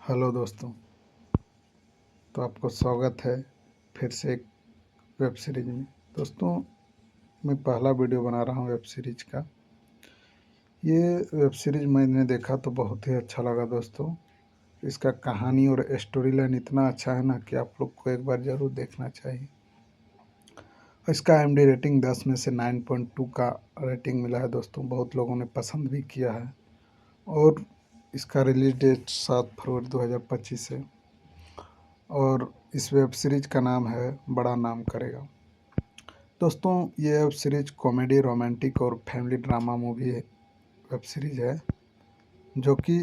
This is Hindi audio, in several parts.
हेलो दोस्तों। तो आपको स्वागत है फिर से एक वेब सीरीज में। दोस्तों, मैं पहला वीडियो बना रहा हूँ वेब सीरीज का। ये वेब सीरीज मैंने देखा तो बहुत ही अच्छा लगा दोस्तों। इसका कहानी और स्टोरी लाइन इतना अच्छा है ना कि आप लोग को एक बार ज़रूर देखना चाहिए। इसका IMDb रेटिंग 10 में से 9.2 का रेटिंग मिला है दोस्तों। बहुत लोगों ने पसंद भी किया है। और इसका रिलीज डेट 7 फरवरी 2025 है। और इस वेब सीरीज का नाम है बड़ा नाम करेगा। दोस्तों, ये वेब सीरीज कॉमेडी, रोमांटिक और family drama movie web series है, जो कि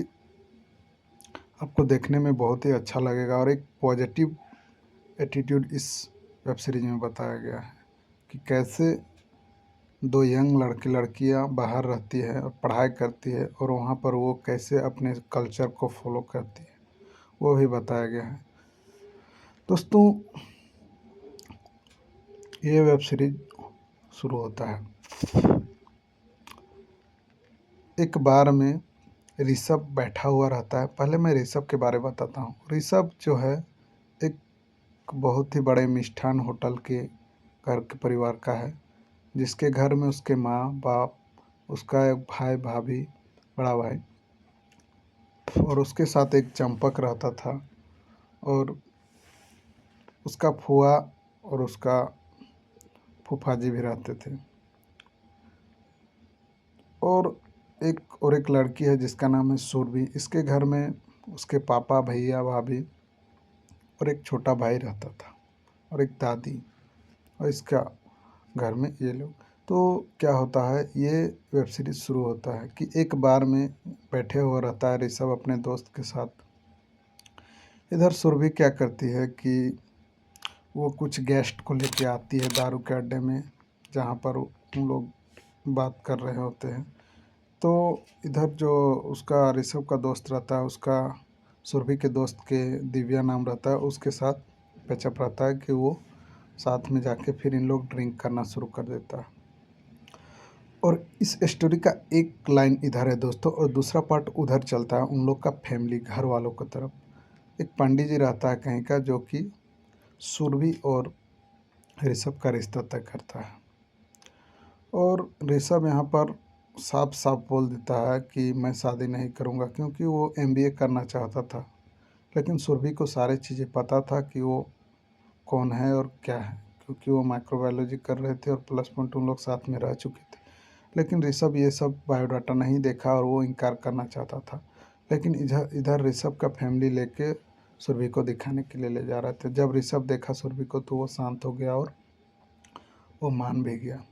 आपको देखने में बहुत ही अच्छा लगेगा। और एक पॉजिटिव एटीट्यूड इस वेब सीरीज में बताया गया है कि कैसे दो यंग लड़के लड़कियां बाहर रहती है और पढ़ाई करती है, और वहाँ पर वो कैसे अपने कल्चर को फॉलो करती है, वो भी बताया गया है। दोस्तों, ये वेब सीरीज शुरू होता है एक बार में। ऋषभ बैठा हुआ रहता है। पहले मैं ऋषभ के बारे में बताता हूँ। ऋषभ जो है एक बहुत ही बड़े मिष्ठान होटल के घर के परिवार का है, जिसके घर में उसके माँ बाप, उसका एक भाई भाभी, बड़ा भाई, और उसके साथ एक चंपक रहता था, और उसका फुआ और उसका फूफाजी भी रहते थे। और एक लड़की है जिसका नाम है सुरभि। इसके घर में उसके पापा, भैया, भाभी और एक छोटा भाई रहता था, और एक दादी, और इसका घर में ये लोग। तो क्या होता है, ये वेब सीरीज शुरू होता है कि एक बार में बैठे हुआ रहता है ऋषभ अपने दोस्त के साथ। इधर सुरभि क्या करती है कि वो कुछ गेस्ट को लेके आती है दारू के अड्डे में, जहाँ पर उन लोग बात कर रहे होते हैं। तो इधर जो उसका ऋषभ का दोस्त रहता है, उसका सुरभि के दोस्त के दिव्या नाम रहता है, उसके साथ पैचअप रहता है कि वो साथ में जाके फिर इन लोग ड्रिंक करना शुरू कर देता है। और इस स्टोरी का एक लाइन इधर है दोस्तों, और दूसरा पार्ट उधर चलता है उन लोग का फैमिली, घर वालों की तरफ। एक पंडित जी रहता है कहीं का, जो कि सुरभि और ऋषभ का रिश्ता तय करता है। और ऋषभ यहाँ पर साफ साफ बोल देता है कि मैं शादी नहीं करूँगा, क्योंकि वो MBA करना चाहता था। लेकिन सुरभि को सारी चीज़ें पता था कि वो कौन है और क्या है, क्योंकि वो माइक्रोबायोलॉजी कर रहे थे और +1 उन लोग साथ में रह चुके थे। लेकिन ऋषभ ये सब बायोडाटा नहीं देखा और वो इनकार करना चाहता था। लेकिन इधर इधर ऋषभ का फैमिली लेके सुरभि को दिखाने के लिए ले जा रहे थे। जब ऋषभ देखा सुरभि को तो वो शांत हो गया और वो मान भी गया।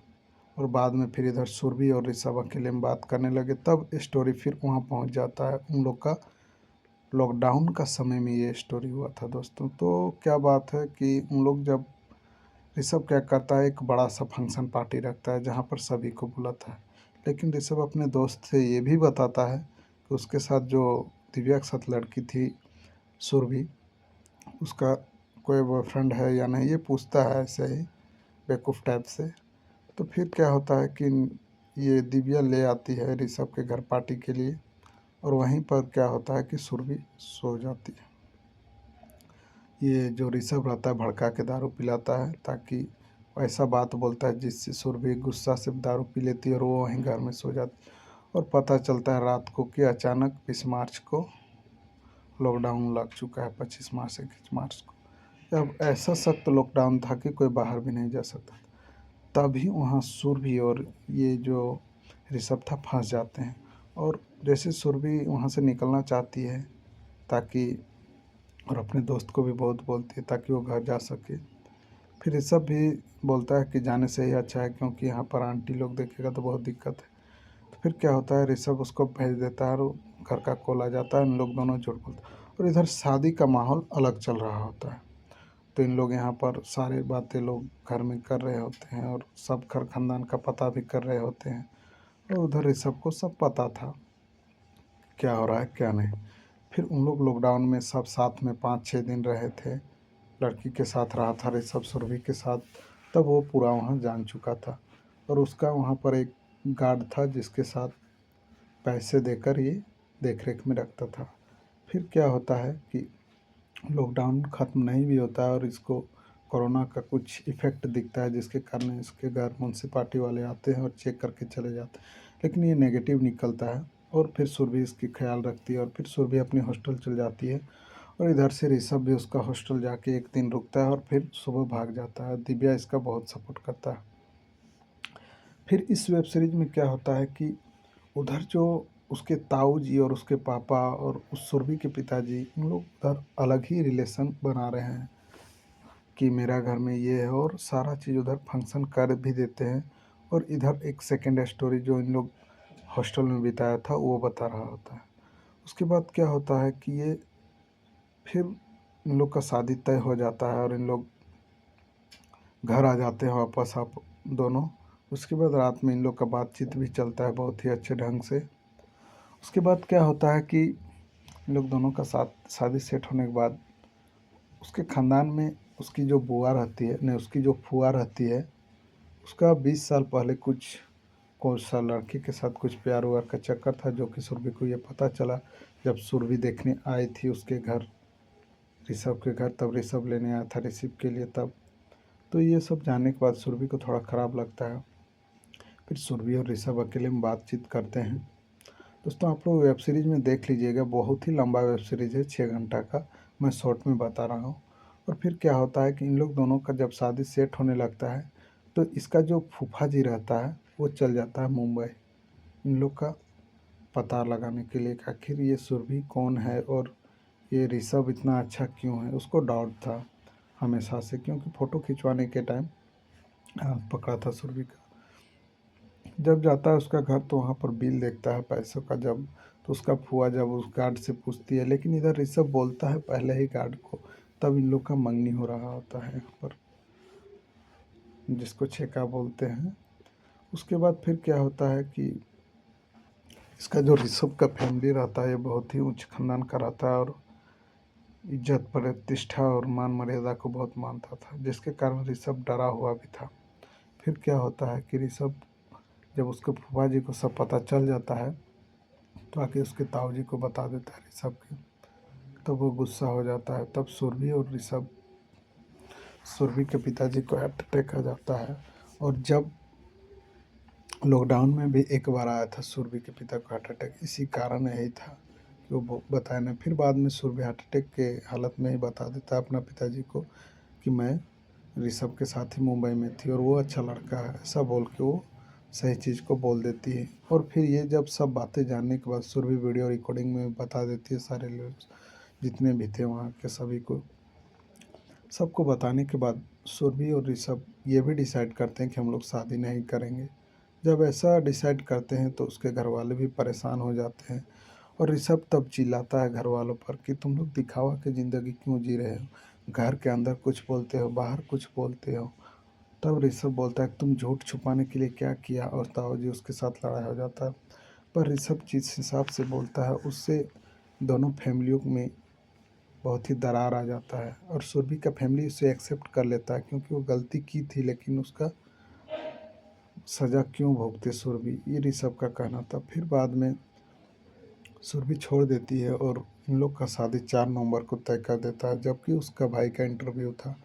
और बाद में फिर इधर सुरभि और ऋषभ अकेले में बात करने लगे। तब स्टोरी फिर वहाँ पहुँच जाता है उन लोग का लॉकडाउन का समय में ये स्टोरी हुआ था दोस्तों। तो क्या बात है कि उन लोग जब ऋषभ क्या करता है, एक बड़ा सा फंक्शन पार्टी रखता है जहाँ पर सभी को बुलाता है। लेकिन ऋषभ अपने दोस्त से ये भी बताता है कि उसके साथ जो दिव्या के साथ लड़की थी सुरभि, उसका कोई बॉयफ्रेंड है या नहीं, ये पूछता है ऐसे ही बेवकूफ़ टाइप से। तो फिर क्या होता है कि ये दिव्या ले आती है ऋषभ के घर पार्टी के लिए, और वहीं पर क्या होता है कि सुरभि सो जाती है। ये जो ऋषभ रहता है भड़का के दारू पिलाता है, ताकि ऐसा बात बोलता है जिससे सुरभि गुस्सा से दारू पी लेती है और वो वहीं घर में सो जाती है। और पता चलता है रात को कि अचानक 20 मार्च को लॉकडाउन लग चुका है, 25 मार्च से 21 मार्च को। अब ऐसा सख्त लॉकडाउन था कि कोई बाहर भी नहीं जा सकता। तभी वहाँ सुरभि और ये जो ऋषभ था फंस जाते हैं। और जैसे सुरभि वहाँ से निकलना चाहती है, ताकि और अपने दोस्त को भी बहुत बोलती है ताकि वो घर जा सके। फिर ऋषभ भी बोलता है कि जाने से ही अच्छा है, क्योंकि यहाँ पर आंटी लोग देखेगा तो बहुत दिक्कत है। तो फिर क्या होता है, ऋषभ उसको भेज देता है और घर का कॉल आ जाता है। इन लोग दोनों झूठ बोलते हैं, और इधर शादी का माहौल अलग चल रहा होता है। तो इन लोग यहाँ पर सारी बातें लोग घर में कर रहे होते हैं, और सब घर खानदान का पता भी कर रहे होते हैं। और उधर ऋषभ को सब पता था क्या हो रहा है क्या नहीं। फिर उन लोग लॉकडाउन में सब साथ में 5-6 दिन रहे थे। लड़की के साथ रहा था ऋषभ सुरभि के साथ। तब वो पूरा वहाँ जान चुका था, और उसका वहाँ पर एक गार्ड था जिसके साथ पैसे देकर ये देख रेख में रखता था। फिर क्या होता है कि लॉकडाउन ख़त्म नहीं भी होता है और इसको कोरोना का कुछ इफ़ेक्ट दिखता है, जिसके कारण इसके घर म्युनिसिपैलिटी वाले आते हैं और चेक करके चले जाते हैं। लेकिन ये नेगेटिव निकलता है और फिर सुरभि इसकी ख्याल रखती है और फिर सुरभि अपनी हॉस्टल चल जाती है और इधर से ऋषभ भी उसका हॉस्टल जाके एक दिन रुकता है और फिर सुबह भाग जाता है। दिव्या इसका बहुत सपोर्ट करता है। फिर इस वेब सीरीज में क्या होता है कि उधर जो उसके ताऊ जी और उसके पापा और उस सुरभि के पिताजी, इन लोग उधर अलग ही रिलेशन बना रहे हैं कि मेरा घर में ये है, और सारा चीज़ उधर फंक्शन कर भी देते हैं। और इधर एक सेकेंड स्टोरी जो इन लोग हॉस्टल में बिताया था वो बता रहा होता है। उसके बाद क्या होता है कि ये फिर इन लोग का शादी तय हो जाता है और इन लोग घर आ जाते हैं वापस आप दोनों। उसके बाद रात में इन लोग का बातचीत भी चलता है बहुत ही अच्छे ढंग से। उसके बाद क्या होता है कि इन लोग दोनों का साथ शादी सेट होने के बाद उसके ख़ानदान में उसकी जो बुआ रहती है, नहीं उसकी जो फूआ रहती है, उसका 20 साल पहले कुछ कौन सा लड़की के साथ कुछ प्यार व्यार का चक्कर था, जो कि सुरभि को ये पता चला जब सुरभि देखने आई थी उसके घर, ऋषभ के घर। तब ऋषभ लेने आया था ऋषभ के लिए तब। तो ये सब जानने के बाद सुरभि को थोड़ा ख़राब लगता है। फिर सुरभि और ऋषभ अकेले में बातचीत करते हैं। दोस्तों आप लोग वेब सीरीज़ में देख लीजिएगा, बहुत ही लंबा वेब सीरीज़ है, 6 घंटा का। मैं शॉर्ट में बता रहा हूँ। और फिर क्या होता है कि इन लोग दोनों का जब शादी सेट होने लगता है तो इसका जो फूफा जी रहता है वो चल जाता है मुंबई इन लोग का पता लगाने के लिए कि आखिर ये सुरभि कौन है और ये ऋषभ इतना अच्छा क्यों है। उसको डाउट था हमेशा से, क्योंकि फ़ोटो खिंचवाने के टाइम हाथ पकड़ा था सुरभि का। जब जाता है उसका घर तो वहाँ पर बिल देखता है पैसों का, जब तो उसका फुआ जब उस गार्ड से पूछती है, लेकिन इधर ऋषभ बोलता है पहले ही गार्ड को। तब इन लोग का मंगनी हो रहा होता है यहाँ पर, जिसको छेका बोलते हैं। उसके बाद फिर क्या होता है कि इसका जो ऋषभ का फैमिली रहता है ये बहुत ही उच्च खानदान का रहता है और इज्जत प्रतिष्ठा और मान मर्यादा को बहुत मानता था, जिसके कारण ऋषभ डरा हुआ भी था। फिर क्या होता है कि ऋषभ जब उसके फूफा जी को सब पता चल जाता है तो आके उसके ताऊ जी को बता देता है ऋषभ के। तब वो गुस्सा हो जाता है। तब सुरभि और ऋषभ, सुरभि के पिताजी को हार्ट अटैक आ जाता है। और जब लॉकडाउन में भी एक बार आया था सुरभि के पिता को हार्ट अटैक, इसी कारण यही था कि वो बताया ना। फिर बाद में सुरभि हार्ट अटैक के हालत में ही बता देता है अपना पिताजी को कि मैं ऋषभ के साथ ही मुंबई में थी और वो अच्छा लड़का है, ऐसा बोल के वो सही चीज़ को बोल देती है। और फिर ये जब सब बातें जानने के बाद सुरभि वीडियो रिकॉर्डिंग में बता देती है सारे लोग जितने भी थे वहाँ के सभी को। सबको बताने के बाद सुरभि और ऋषभ ये भी डिसाइड करते हैं कि हम लोग शादी नहीं करेंगे। जब ऐसा डिसाइड करते हैं तो उसके घर वाले भी परेशान हो जाते हैं और ऋषभ तब चिल्लाता है घर वालों पर कि तुम लोग दिखावा की ज़िंदगी क्यों जी रहे हो, घर के अंदर कुछ बोलते हो बाहर कुछ बोलते हो। तब ऋषभ बोलता है तुम झूठ छुपाने के लिए क्या किया, और ताऊ जी उसके साथ लड़ाई हो जाता है। पर ऋषभ जिस हिसाब से बोलता है उससे दोनों फैमिलियों में बहुत ही दरार आ जाता है और सुरभि का फैमिली उसे एक्सेप्ट कर लेता है, क्योंकि वो गलती की थी लेकिन उसका सज़ा क्यों भोगते सुरभि, ये ऋषभ का कहना था। फिर बाद में सुरभि छोड़ देती है और इन लोग का शादी 4 नवंबर को तय कर देता है, जबकि उसका भाई का इंटरव्यू था।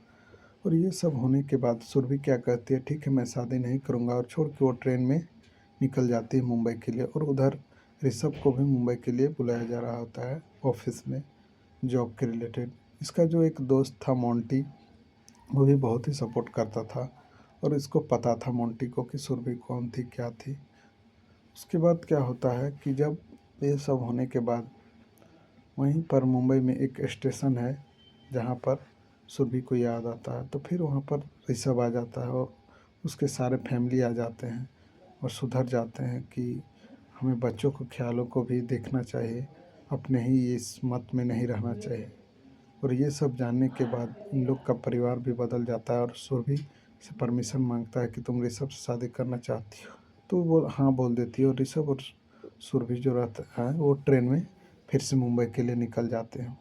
और ये सब होने के बाद सुरभि क्या कहती है, ठीक है मैं शादी नहीं करूँगा, और छोड़ के वो ट्रेन में निकल जाती है मुंबई के लिए। और उधर ऋषभ को भी मुंबई के लिए बुलाया जा रहा होता है ऑफिस में जॉब के रिलेटेड। इसका जो एक दोस्त था मोंटी, वो भी बहुत ही सपोर्ट करता था और इसको पता था मोंटी को कि सुरभि कौन थी क्या थी। उसके बाद क्या होता है कि जब ये सब होने के बाद वहीं पर मुंबई में एक स्टेशन है जहाँ पर सुरभि को याद आता है, तो फिर वहाँ पर ऋषभ आ जाता है और उसके सारे फैमिली आ जाते हैं और सुधर जाते हैं कि हमें बच्चों को ख्यालों को भी देखना चाहिए, अपने ही इस मत में नहीं रहना चाहिए। और ये सब जानने के बाद इन लोग का परिवार भी बदल जाता है और सुरभि से परमिशन मांगता है कि तुम ऋषभ से शादी करना चाहती हो, तो वो हाँ बोल देती है। और ऋषभ और सुरभि जो रहता है वो ट्रेन में फिर से मुंबई के लिए निकल जाते हैं।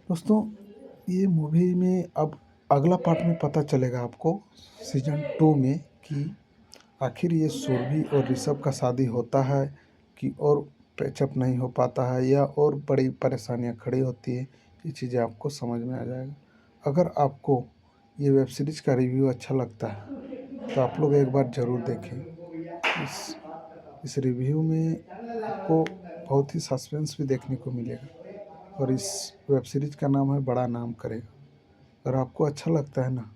दोस्तों ये मूवी में अब अगला पार्ट में पता चलेगा आपको सीजन 2 में कि आखिर ये सुरभि और ऋषभ का शादी होता है कि और पैचअप नहीं हो पाता है या और बड़ी परेशानियाँ खड़ी होती है, ये चीज़ें आपको समझ में आ जाएगा। अगर आपको ये वेब सीरीज़ का रिव्यू अच्छा लगता है तो आप लोग एक बार ज़रूर देखें। इस इस रिव्यू में आपको बहुत ही सस्पेंस भी देखने को मिलेगा और इस वेब सीरीज़ का नाम है बड़ा नाम करेगा। अगर आपको अच्छा लगता है ना